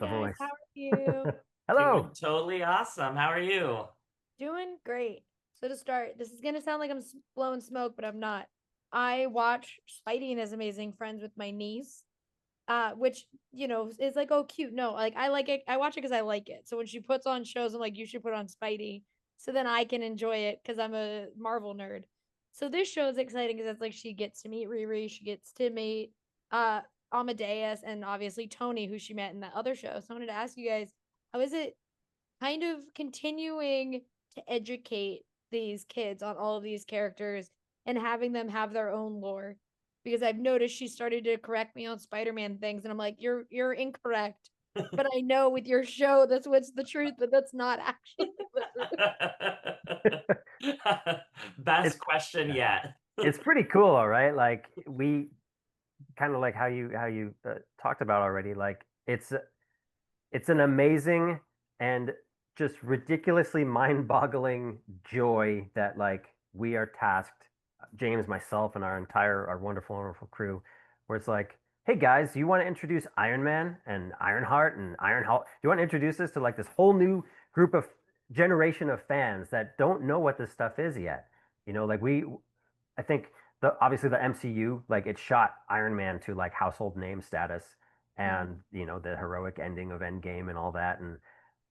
Hi with the guys, voice. how are you? Hello. Doing totally awesome. How are you? Doing great. So to start, this is gonna sound like I'm blowing smoke, but I'm not. I watch Spidey and His Amazing Friends with my niece, which is like, oh cute. No, like I like it. I watch it because I like it. So when she puts on shows, I'm like, you should put on Spidey, so then I can enjoy it because I'm a Marvel nerd. So this show is exciting because it's like she gets to meet Riri, she gets to meet uh Amadeus, and obviously Tony, who she met in that other show. So I wanted to ask you guys, how is it kind of continuing to educate these kids on all of these characters and having them have their own lore? Because I've noticed she started to correct me on Spider-Man things, and I'm like, you're incorrect. But I know with your show that's what's the truth, but that's not actually the truth. Best It's question yeah. yet. It's pretty cool, all right. Like we kind of like how you talked about already. Like it's an amazing and just ridiculously mind-boggling joy that like we are tasked, James, myself, and our wonderful, wonderful crew, where it's like, hey guys, you want to introduce Iron Man and Ironheart and Iron Hulk? Do you want to introduce us to like this whole new group of generation of fans that don't know what this stuff is yet? Like I think obviously the MCU, like it shot Iron Man to like household name status, Mm. and the heroic ending of Endgame and all that,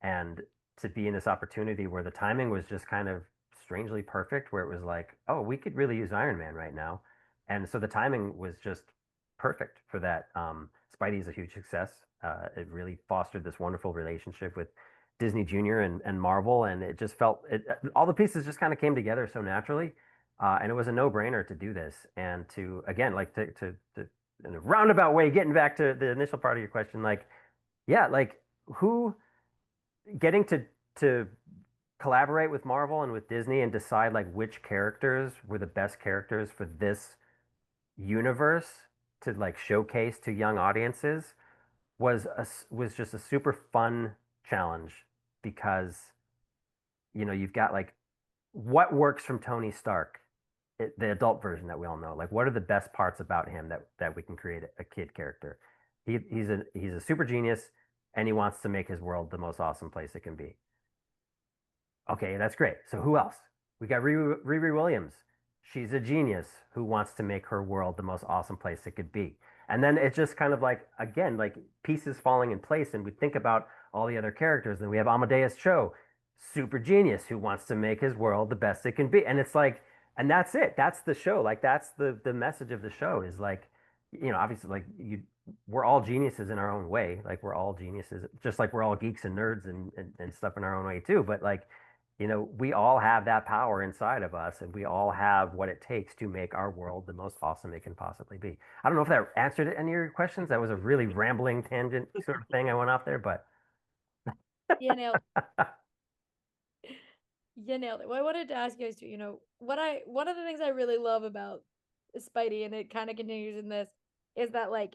and to be in this opportunity where the timing was just kind of strangely perfect, where it was like, oh, we could really use Iron Man right now, and so the timing was just perfect for that. Spidey is a huge success. It really fostered this wonderful relationship with Disney Junior and Marvel, and it just felt all the pieces just kind of came together so naturally, and it was a no-brainer to do this and to again like to in a roundabout way, getting back to the initial part of your question, like yeah, like who getting to collaborate with Marvel and with Disney and decide like which characters were the best characters for this universe to like showcase to young audiences was just a super fun challenge because you've got like what works from Tony Stark, the adult version that we all know. Like, what are the best parts about him that we can create a kid character? He's a super genius, and he wants to make his world the most awesome place it can be. Okay, that's great. So who else? We got Riri Williams. She's a genius who wants to make her world the most awesome place it could be. And then it's just kind of like, again, like pieces falling in place. And we think about all the other characters. And we have Amadeus Cho, super genius who wants to make his world the best it can be. And it's like, and that's it. That's the show. Like that's the message of the show is like, obviously like we're all geniuses in our own way. Like we're all geniuses, just like we're all geeks and nerds and stuff in our own way too. But like, we all have that power inside of us, and we all have what it takes to make our world the most awesome it can possibly be. I don't know if that answered any of your questions. That was a really rambling tangent sort of thing I went off there, but You nailed you nailed it. Well, I wanted to ask you guys too, one of the things I really love about Spidey, and it kind of continues in this, is that like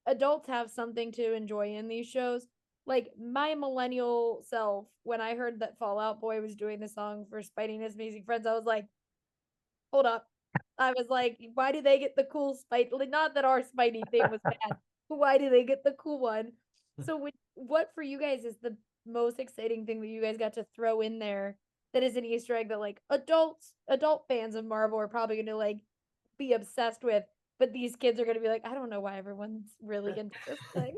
adults have something to enjoy in these shows. Like my millennial self, when I heard that Fallout Boy was doing the song for Spidey and His Amazing Friends, I was like, hold up. I was like, why do they get the cool Spidey? Like, not that our Spidey thing was bad, but why do they get the cool one? So, what for you guys is the most exciting thing that you guys got to throw in there that is an Easter egg that like adult fans of Marvel are probably going to like be obsessed with, but these kids are going to be like, I don't know why everyone's really into this thing.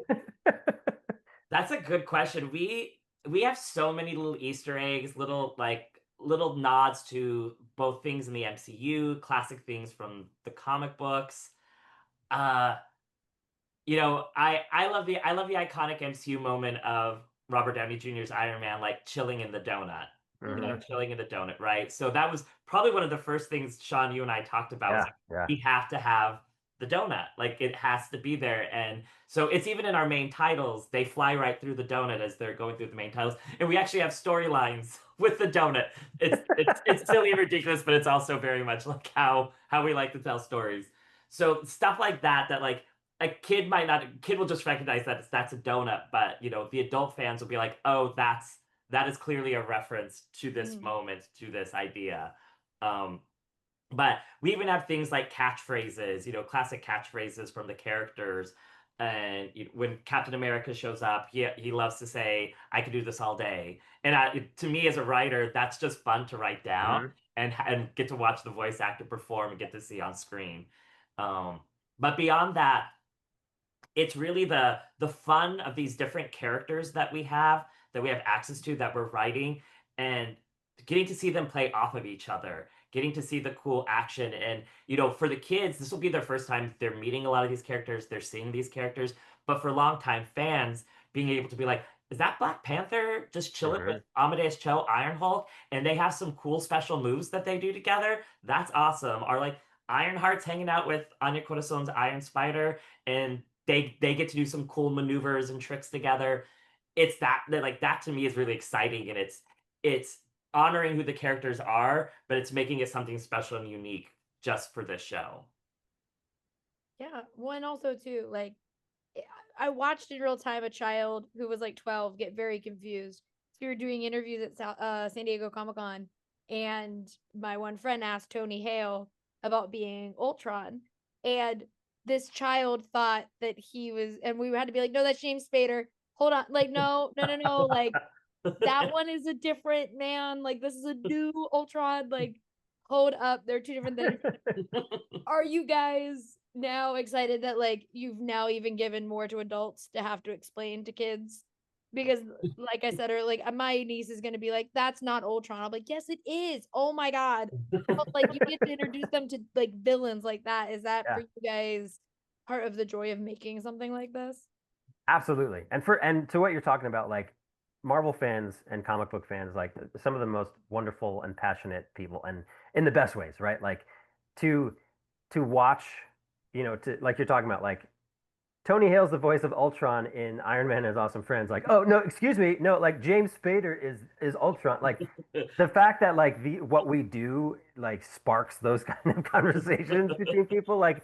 That's a good question. We have so many little Easter eggs, little nods to both things in the MCU, classic things from the comic books. Uh, I love the iconic MCU moment of Robert Downey Jr.'s Iron Man like chilling in the donut. Mhm. Chilling in the donut, right? So that was probably one of the first things Sean, you and I talked about was Yeah, like yeah. we have to have the donut. Like it has to be there. And so it's even in our main titles, they fly right through the donut as they're going through the main titles. And we actually have storylines with the donut. It's silly and ridiculous, but it's also very much like how we like to tell stories. So stuff like that like a kid will just recognize that that's a donut, but the adult fans will be like, oh, that is clearly a reference to this Mm. moment, to this idea. Um, but we even have things like catchphrases, classic catchphrases from the characters. And when Captain America shows up, he loves to say, "I could do this all day." And to me, as a writer, that's just fun to write down Mhm. and get to watch the voice actor perform and get to see on screen. Um, but beyond that, it's really the fun of these different characters that we have access to, that we're writing, and getting to see them play off of each other, getting to see the cool action. And for the kids, this will be their first time they're meeting a lot of these characters, they're seeing these characters. But for longtime fans, being able to be like, is that Black Panther just chilling with Mhm. Amadeus Cho, Iron Hulk, and they have some cool special moves that they do together? That's awesome. Or like Ironheart's hanging out with Anya Corazon's Iron Spider, and they get to do some cool maneuvers and tricks together. It's that like that to me is really exciting, and it's honoring who the characters are, but it's making it something special and unique just for this show. Yeah. Well, and also too, like I watched in real time a child who was like 12 get very confused. So we were doing interviews at San Diego Comic Con, and my one friend asked Tony Hale about being Ultron, and this child thought that he was, and we had to be like, no, that's James Spader. Hold on, like, no, no, no, no, like that one is a different man. Like this is a new Ultron. Like, hold up, they're two different things. Are you guys now excited that like you've now even given more to adults to have to explain to kids? Because like I said earlier, like my niece is gonna be like, that's not Ultron. I'm like, yes, it is. Oh my God. But, like you get to introduce them to like villains like that. Is that for Yeah. you guys part of the joy of making something like this? Absolutely. And to what you're talking about, like Marvel fans and comic book fans, like some of the most wonderful and passionate people, and in the best ways, right? Like to to watch, to like you're talking about, like Tony Hale's the voice of Ultron in Iron Man and His Awesome Friends. Like, oh no, excuse me, no, like James Spader is Ultron. Like the fact that like the what we do like sparks those kind of conversations between people, like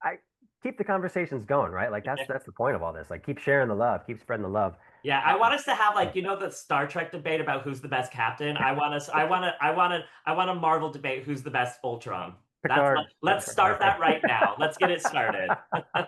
I keep the conversations going, right? Like that's the point of all this. Like keep sharing the love, keep spreading the love. Yeah, I want us to have Yeah. like the Star Trek debate about who's the best captain. I want a Marvel debate who's the best Ultron. Picard, Let's start Riker. that right now. Let's get it started.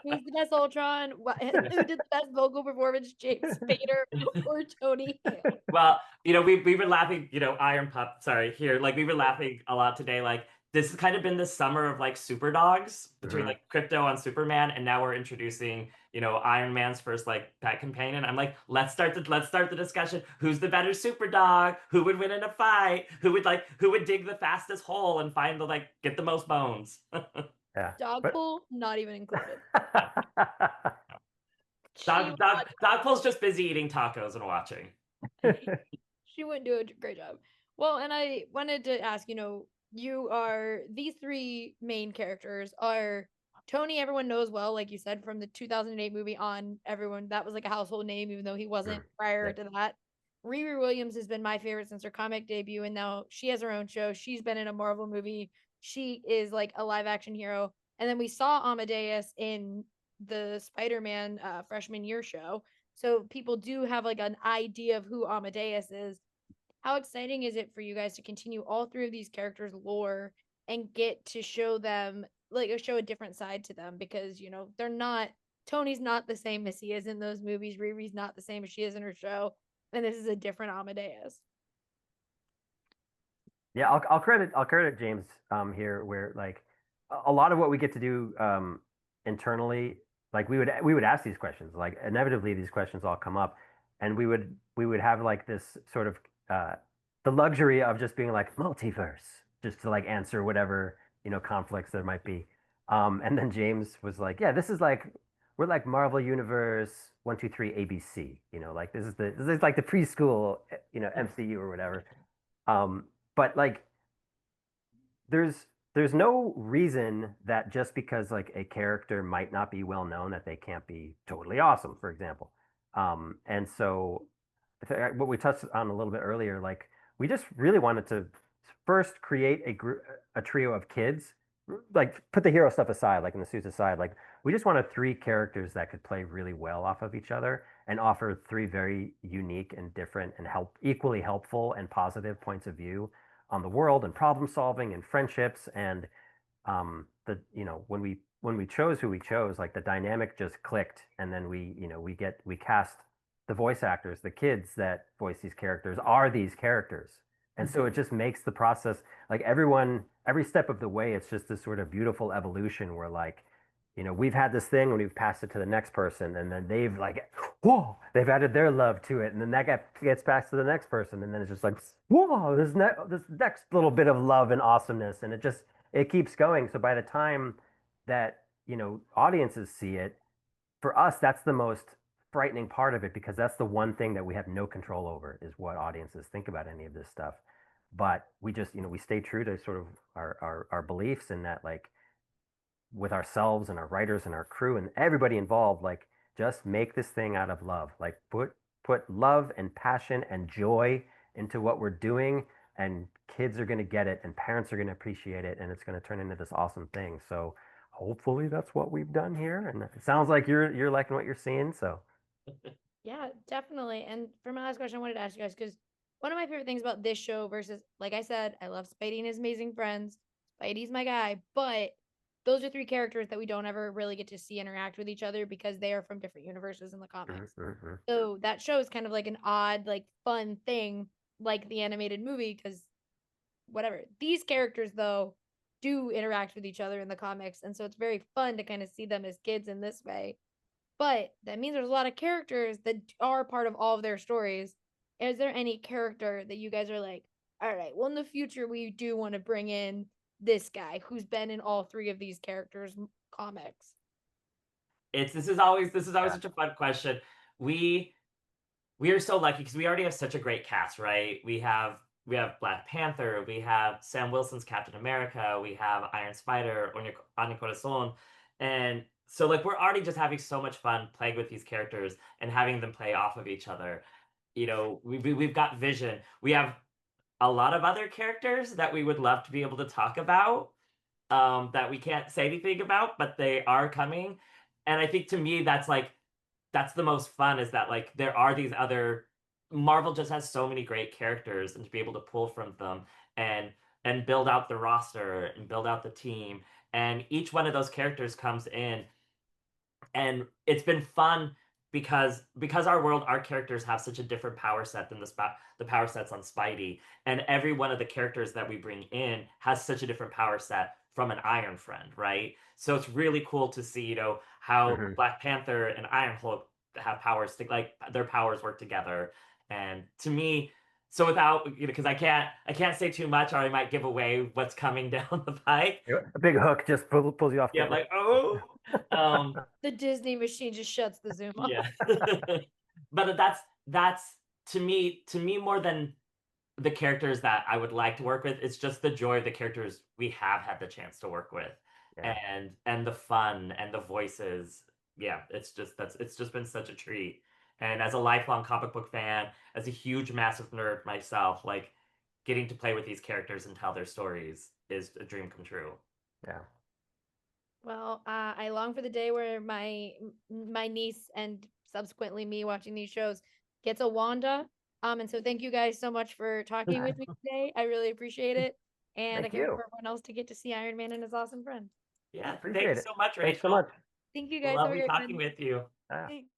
Who's the best Ultron? Who did the best vocal performance? James Spader or Tony Hale? Well, we were laughing, Iron Pup, sorry, here, like we were laughing a lot today. Like this has kind of been the summer of like super dogs between Mhm. like Crypto on Superman, and now we're introducing, Iron Man's first like pet companion. I'm like, let's start the discussion. Who's the better super dog? Who would win in a fight? Who would dig the fastest hole and find the like get the most bones? Yeah. But Dogpool, not even included. She Dog would dog not Dogpool's just busy eating tacos and watching. she wouldn't do a great job. Well, and I wanted to ask, you are these three main characters are Tony, everyone knows well, like you said, from the 2008 movie on, everyone that was like a household name, even though he wasn't prior Yep. to that. Riri Williams has been my favorite since her comic debut, and now she has her own show. She's been in a Marvel movie. She is like a live action hero. And then we saw Amadeus in the Spider-Man freshman year show. So people do have like an idea of who Amadeus is. How exciting is it for you guys to continue all three of these characters' lore and get to show them like show a different side to them, because they're not Tony's not the same as he is in those movies. Riri's not the same as she is in her show, and this is a different Amadeus. Yeah, I'll credit James here, where like a lot of what we get to do internally, like we would ask these questions, like inevitably these questions all come up, and we would have like this sort of uh the luxury of just being like multiverse, just to like answer whatever conflicts there might be. And then James was like, yeah, this is like we're like Marvel Universe 123 ABC, like this is like the preschool MCU or whatever. But like there's there's no reason that just because like a character might not be well known that they can't be totally awesome, for example. And so what we touched on a little bit earlier, like we just really wanted to first create a trio of kids, like put the hero stuff aside, like in the suits aside, like we just wanted three characters that could play really well off of each other and offer three very unique and different and equally helpful and positive points of view on the world and problem solving and friendships and when we when we chose who we chose, like the dynamic just clicked, and then we cast the voice actors, the kids that voice these characters are these characters, and so it just makes the process like every step of the way, it's just this sort of beautiful evolution where like we've had this thing and we've passed it to the next person, and then they've like, whoa, they've added their love to it, and then that gets passed to the next person, and then it's just like, whoa, this next little bit of love and awesomeness, and it keeps going. So by the time that audiences see it, for us that's the most frightening part of it, because that's the one thing that we have no control over, is what audiences think about any of this stuff. But we just we stay true to sort of our beliefs, in that like with ourselves and our writers and our crew and everybody involved, like just make this thing out of love, like put love and passion and joy into what we're doing, and kids are going to get it and parents are going to appreciate it, and it's going to turn into this awesome thing. So hopefully that's what we've done here, and it sounds like you're liking what you're seeing. So Yeah, definitely. And for my last question, I wanted to ask you guys, because one of my favorite things about this show versus, like I said, I love Spidey and his amazing friends. Spidey's my guy, but those are three characters that we don't ever really get to see interact with each other because they are from different universes in the comics. mhm. So that show is kind of like an odd, like fun thing, like the animated movie, because whatever. These characters, though, do interact with each other in the comics. And so it's very fun to kind of see them as kids in this way. But that means there's a lot of characters that are part of all of their stories. Is there any character that you guys are like, all right, well, in the future, we do want to bring in this guy who's been in all three of these characters' comics? This is always Yeah. such a fun question. We are so lucky because we already have such a great cast, right? We have Black Panther, we have Sam Wilson's Captain America, we have Iron Spider, Anya Corazon, and so like we're already just having so much fun playing with these characters and having them play off of each other. We've got Vision. We have a lot of other characters that we would love to be able to talk about, that we can't say anything about, but they are coming. And I think to me, that's the most fun, is that like there are these other Marvel just has so many great characters, and to be able to pull from them and build out the roster and build out the team, and each one of those characters comes in, and it's been fun because our characters have such a different power set than the power sets on Spidey, and every one of the characters that we bring in has such a different power set from an Iron Friend, right? So it's really cool to see, how Mhm. Black Panther and Iron Hulk have powers to like their powers work together, and to me. So without, because I can't say too much, or I might give away what's coming down the pike. A big hook just pulls you off Yeah, I'm camera. like, oh, um, The Disney machine just shuts the Zoom off. yeah. But that's to me more than the characters that I would like to work with. It's just the joy of the characters we have had the chance to work with, Yeah. and the fun and the voices. Yeah, it's just been such a treat. And as a lifelong comic book fan, as a huge massive nerd myself, like getting to play with these characters and tell their stories is a dream come true. Yeah. Well, I long for the day where my niece and subsequently me watching these shows gets a Wanda. And so thank you guys so much for talking with me today. I really appreciate it, and I Thank can't wait you. for everyone else to get to see Iron Man and his awesome friend. Yeah, Appreciate thanks it. so much, Thanks so Rachel. much. Thank you guys. Have a Lovely great talking one. with you. Yeah. Thanks.